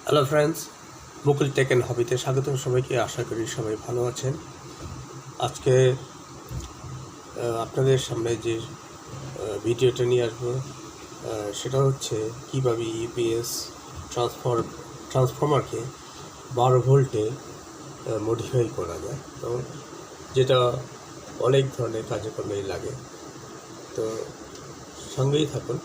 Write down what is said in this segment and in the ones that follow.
Hello friends, Mukul tech and হবিতে স্বাগতম সবাইকে। আশা করি সবাই ভালো আছেন। আজকে আপনাদের সামনে যে ভিডিওটা নিয়ে আসবো সেটা হচ্ছে কীভাবে ইউপিএস ট্রান্সফর্মারকে 12 ভোল্টে মডিফাই করা যায়, তো যেটা অনেক ধরনের কার্যক্রমেই লাগে। তো সঙ্গেই থাকুন।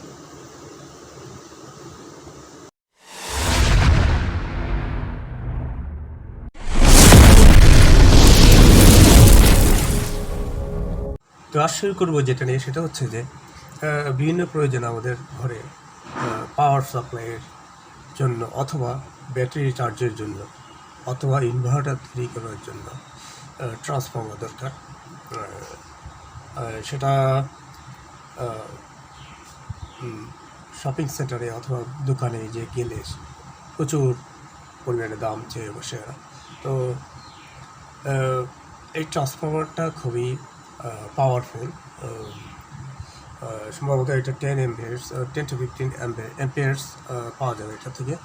তো আজ শুরু করবো যেটা নিয়ে, সেটা হচ্ছে যে বিভিন্ন প্রয়োজন আমাদের ঘরে পাওয়ার সাপ্লাইয়ের জন্য, অথবা ব্যাটারি চার্জের জন্য, অথবা ইনভার্টার তৈরি করার জন্য ট্রান্সফর্মার দরকার। সেটা শপিং সেন্টারে অথবা দোকানে যে গেলে প্রচুর পরিমাণে দাম চেয়ে বসে। তো এই ট্রান্সফর্মারটা খুবই পাওয়ারফুল। সম্ভবত এটা 10 to 15 অ্যাম্পিয়ার্স পাওয়া যাবে এটা থেকে।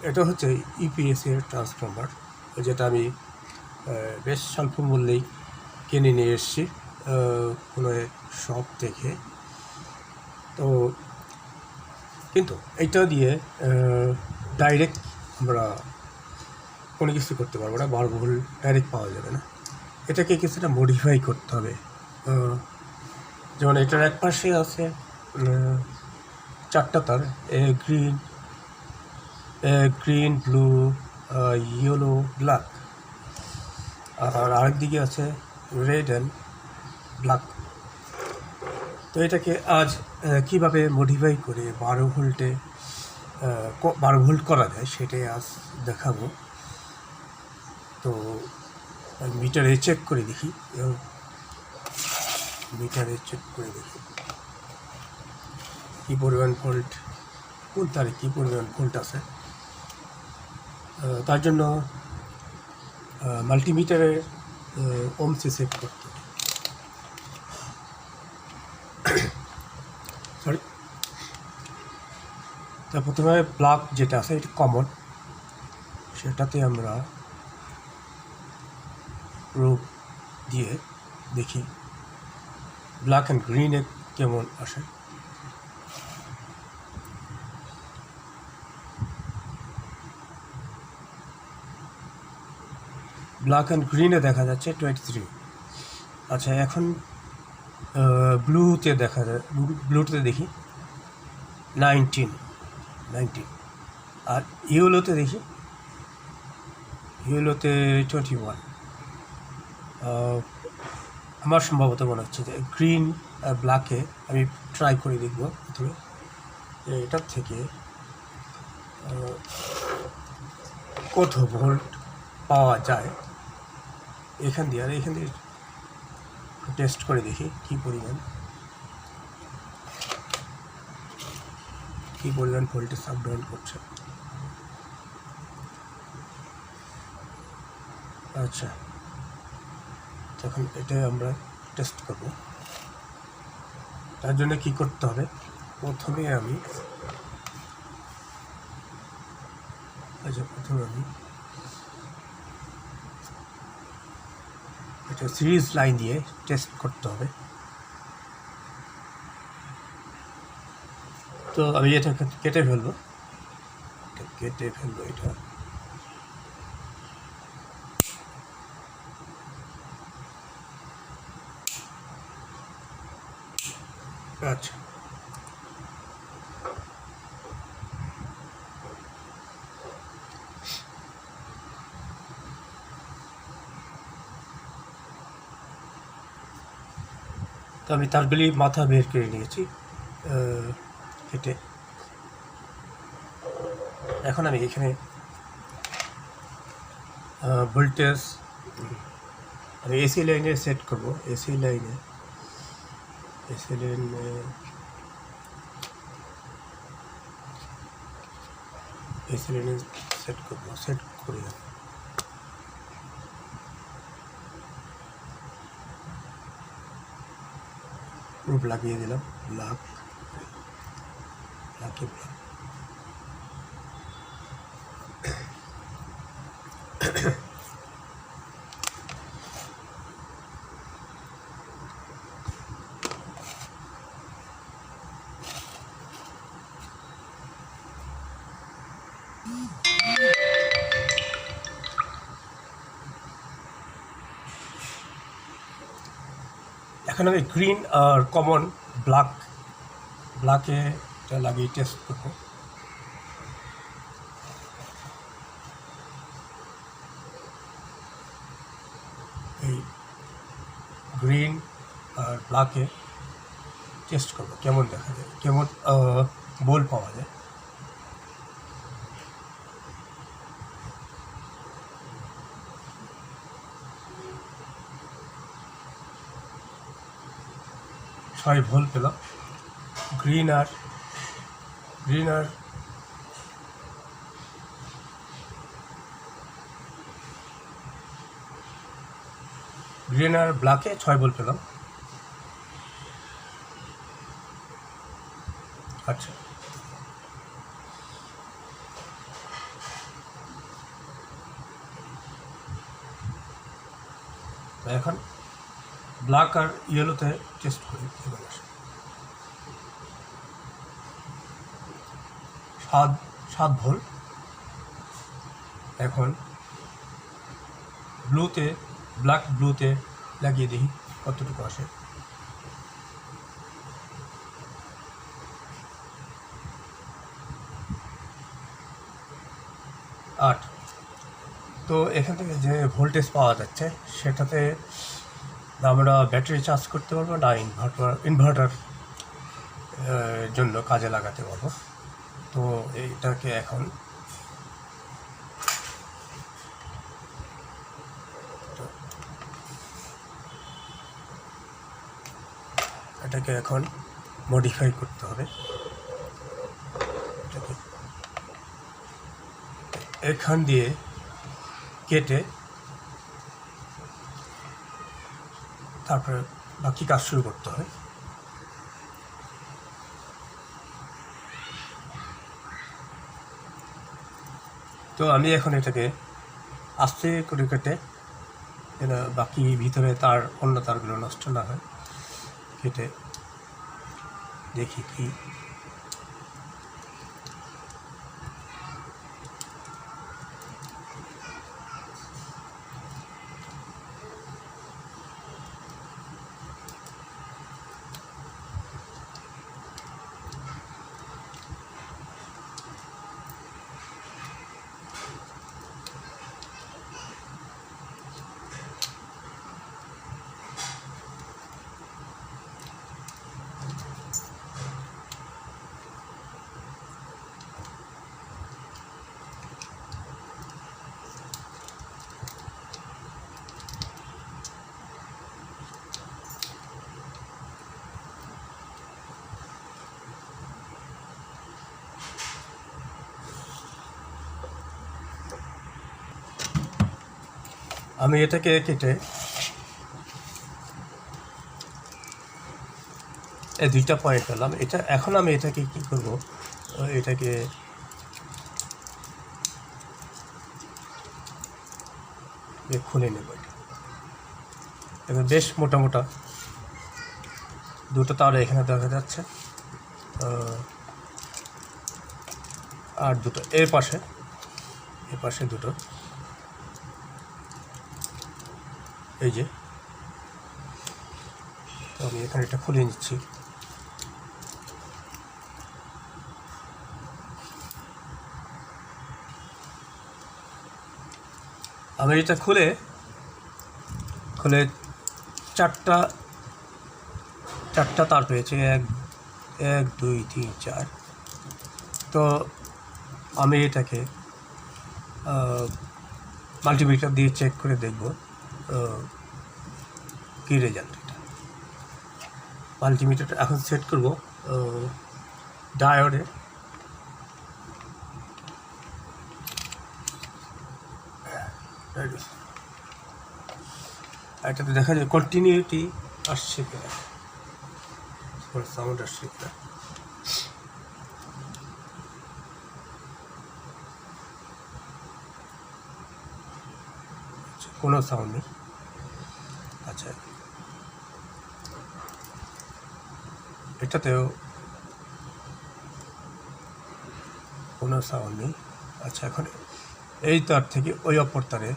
এটা হচ্ছে ইপিএসের ট্রান্সফর্মার, যেটা আমি বেশ স্বল্প মূল্যেই কিনে নিয়ে এসেছি কোনো শপ থেকে। তো কিন্তু এইটা দিয়ে ডাইরেক্ট আমরা কোনো কিছু করতে পারবো না, 12 ভোল্ট ডাইরেক্ট পাওয়া যাবে না। এটাকে কিছুটা মডিফাই করতে হবে। যেমন এটার এক পাশে আছে 4টা তার, গ্রিন, ব্লু, ইয়েলো, ব্ল্যাক, আর আরেক দিকে আছে রেড অ্যান্ড ব্ল্যাক। তো এটাকে আজ কীভাবে মডিফাই করে 12 ভোল্ট করা যায় সেটাই আজ দেখাবো। তো মিটারে চেক করে দেখি কী পরিমাণ ভোল্ট, কোন তারে কী পরিমাণ ভোল্ট আছে। তার জন্য মাল্টিমিটারে ওমসে সেট করতে হবে। সরি, তা প্রথমে প্লাগ যেটা আছে এটা কমন, সেটাতে আমরা প্রোব দিয়ে দেখি ব্ল্যাক অ্যান্ড গ্রিনে কেমন আসে। ব্ল্যাক অ্যান্ড গ্রিনে দেখা যাচ্ছে 23। আচ্ছা, এখন ব্লুতে দেখা যায়, ব্লুতে দেখি 19, আর ইয়েলোতে দেখি, ইয়েলোতে 21। আমার সম্ভবত মনে হচ্ছে যে গ্রিন আর ব্ল্যাকে আমি ট্রাই করে দেখব প্রথমে এটার থেকে কত ভোল্ট পাওয়া যায় এখান দিয়ে টেস্ট করে দেখি কী পরিমাণ ভোল্টেজ আপ ডাউন করছে। আচ্ছা, তখন এটা আমরা টেস্ট করব। তার জন্য কি করতে হবে, প্রথমে আমি এটা সিরিজ লাইন দিয়ে টেস্ট করতে হবে। তো আমি এটা কেটে ফেলবো এটা। আচ্ছা, তো আমি তারগুলি মাথা বের করে নিয়েছি কেটে। এখন আমি এখানে ভোল্টেজ আমি এসি লাইনে সেট করব। এসি লাইনে সেট করে প্রুফ লাগিয়ে দিলাম। ব্ল্যাক এখন আমি গ্রিন আর কমন ব্ল্যাকে লাগিয়ে টেস্ট করবো। এই গ্রিন আর ব্ল্যাকে টেস্ট করবো কেমন দেখা যায়, কেমন বোল পাওয়া যায়। ছয় ভোল পেলাম। গ্রিন আর ব্ল্যাকে 6 ভোল পেলাম। আচ্ছা, এখন ব্ল্যাক আর ইয়েলোতে টেস্ট করি কেমন আসে। 7 ভোল। এখন ব্লুতে লাগিয়ে দিই কতটুকু আসে। 8। তো এখান থেকে যে ভোল্টেজ পাওয়া যাচ্ছে সেটাতে আমরা ব্যাটারি চার্জ করতে পারবো না ইনভার্টার জন্য কাজে লাগাতে পারবো। তো এইটাকে এখন মডিফাই করতে হবে। এখান দিয়ে কেটে তারপরে বাকি কাজ শুরু করতে হবে। তো আমি এখন এটাকে আস্তে করে কেটে বাকি ভিতরে অন্য তারগুলো নষ্ট না হয় কেটে দেখি কি। আমি এটাকে কেটে এই 2টা পয়েন্ট পেলাম। এখন আমি এটাকে কি করব, এটাকে খুলে নেব। এটা বেশ মোটা 2টো তার এখানে দেখা যাচ্ছে, আর 2টো এর পাশে 2টো এই যে। তো আমি এখানে এটা খুলে নিচ্ছি। আমি এটা খুলে 4টা তার পেয়েছি, 1 2 3 4। তো আমি এটাকে মাল্টিমিটার দিয়ে চেক করে দেখব কী রেজাল্ট। এটা মাল্টিমিটারটা এখন সেট করব ডায়োডে। এটাতে দেখা যায় কন্টিনিউটি আসছে কিনা, সাউন্ড আসছে কিনা। কোনো সাউন্ড নেই। আচ্ছা, এটাতেও কোনো সাউন্ড নেই। আচ্ছা, এখন এই তার থেকে ওই অপর তারে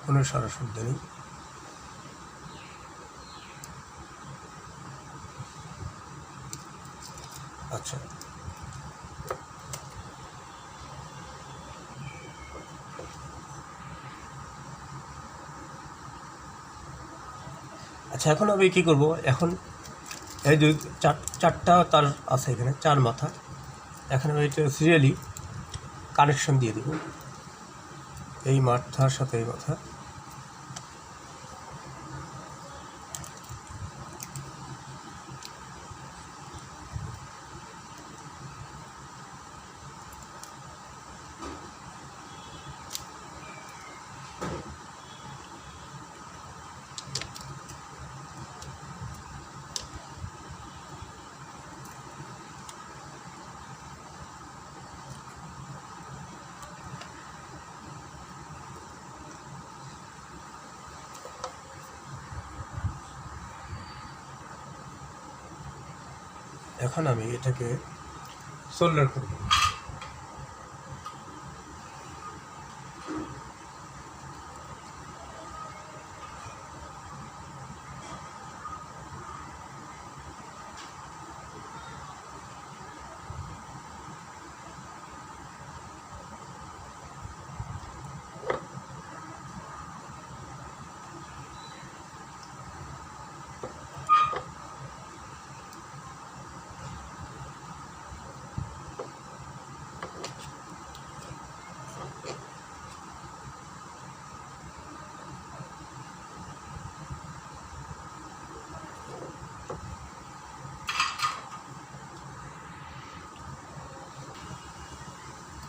কোনো সারা শব্দ নেই। আচ্ছা, আচ্ছা, এখন আমি কী করব? এখন এই যে চারটা তার আছে, এখানে 4 মাথা। এখন আমি এটা সিরিয়ালি কানেকশন দিয়ে দেব, এই মাথার সাথে এই মাথা। এখন আমি এটাকে সোল্ডার করব।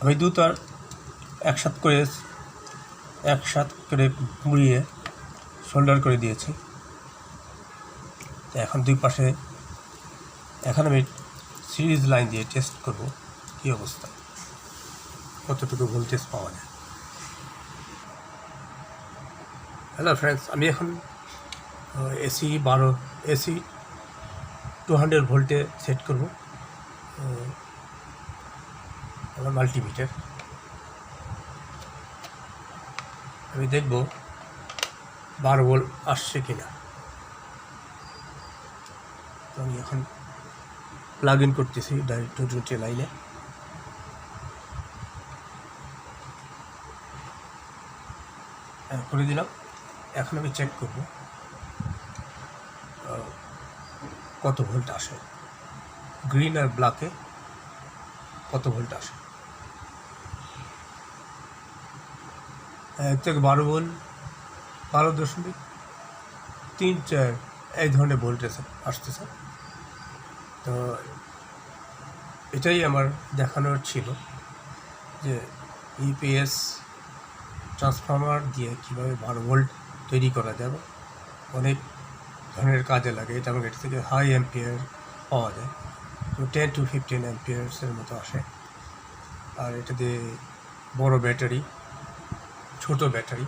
আমি দুটার একসাথ করে মুড়িয়ে শোল্ডার করে দিয়েছি। এখন দুই পাশে এখন আমি সিরিজ লাইন দিয়ে টেস্ট করব কী অবস্থা, কতটুকু ভোল্টেজ পাওয়া যায়। হ্যালো ফ্রেন্ডস, আমি এখন এসি 200 ভোল্টে সেট করব আমার মাল্টিমিটার। আমি দেখব 12 ভোল্ট আসছে কিনা। তো আমি এখন প্লাগ ইন করতেছি ডাইরেক্ট রুটে লাইনে। করে দিলাম। এখন আমি চেক করব কত ভোল্ট আসে, গ্রিন আর ব্ল্যাকে কত ভোল্ট আসে। 1 থেকে 12 ভোল্ট, 12.34 এই ধরনের ভোল্টেজ আসতেছে। তো এটাই আমার দেখানোর ছিল যে ইপিএস ট্রান্সফর্মার দিয়ে কীভাবে 12 ভোল্ট তৈরি করা যাবে। অনেক ধরনের কাজে লাগে এটা, এবং এটা থেকে হাই অ্যাম্পিয়ার পাওয়া যায়, তো 10 to 15 অ্যাম্পিয়ার্সের মতো আসে। আর এটা দিয়ে বড় ব্যাটারি, ছোট ব্যাটারি,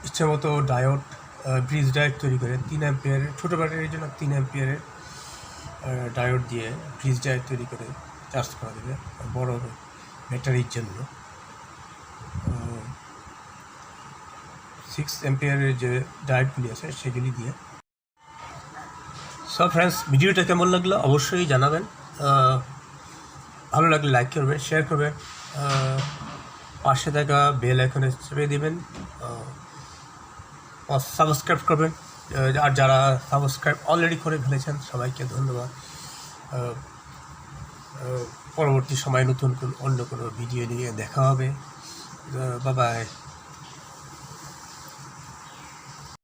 ইচ্ছে মতো ডায়োড, ব্রিজ ডায়োড তৈরি করে 3 অ্যাম্পিয়ারের ছোটো ব্যাটারির জন্য 3 অ্যাম্পিয়ারের ডায়োড দিয়ে ব্রিজ ডায়োড তৈরি করে চার্জ করা যাবে। বড় ব্যাটারির জন্য 6 অ্যাম্পিয়ারের যে ডায়োডগুলি আছে সেগুলি দিয়ে। সো ফ্রেন্ডস, ভিডিওটা কেমন লাগলো অবশ্যই জানাবেন। ভালো লাগলে লাইক করবেন, শেয়ার করবেন, পাশে থাকা বেল আইকনে চেপে দেবেন, সাবস্ক্রাইব করবেন। আর যারা সাবস্ক্রাইব অলরেডি করে ফেলেছেন সবাইকে ধন্যবাদ। পরবর্তী সময় নতুন অন্য কোনো ভিডিও নিয়ে দেখা হবে। Bye bye.